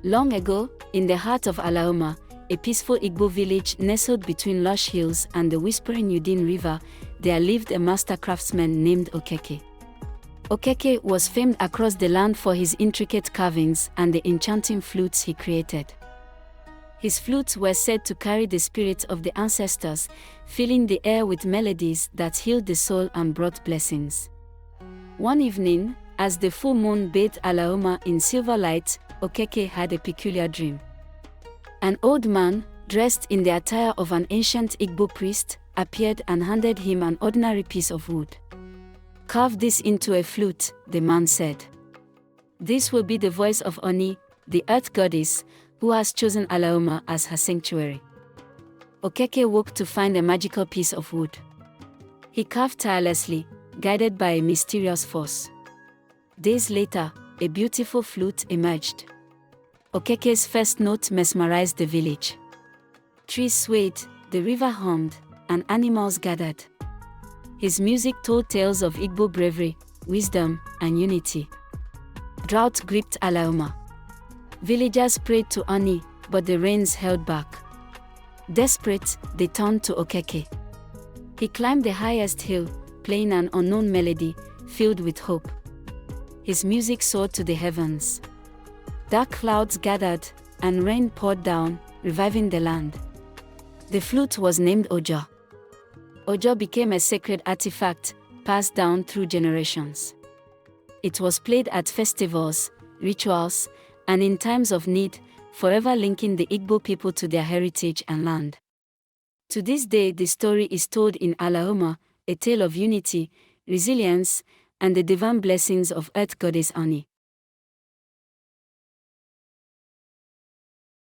Long ago, in the heart of Alaoma, a peaceful Igbo village nestled between lush hills and the whispering Udin River, there lived a master craftsman named Okeke. Okeke was famed across the land for his intricate carvings and the enchanting flutes he created. His flutes were said to carry the spirits of the ancestors, filling the air with melodies that healed the soul and brought blessings. One evening, as the full moon bathed Alaoma in silver light, Okeke had a peculiar dream. An old man, dressed in the attire of an ancient Igbo priest, appeared and handed him an ordinary piece of wood. "Carve this into a flute," the man said. "This will be the voice of Oni, the earth goddess, who has chosen Alaoma as her sanctuary." Okeke woke to find a magical piece of wood. He carved tirelessly, guided by a mysterious force. Days later, a beautiful flute emerged. Okeke's first note mesmerized the village. Trees swayed, the river hummed, and animals gathered. His music told tales of Igbo bravery, wisdom, and unity. Drought gripped Alaoma. Villagers prayed to Oni, but the rains held back. Desperate, they turned to Okeke. He climbed the highest hill, playing an unknown melody, filled with hope. His music soared to the heavens. Dark clouds gathered, and rain poured down, reviving the land. The flute was named Ojo. Ojo became a sacred artifact, passed down through generations. It was played at festivals, rituals, and in times of need, forever linking the Igbo people to their heritage and land. To this day, the story is told in Alaoma, a tale of unity, resilience, and the divine blessings of Earth Goddess Oni.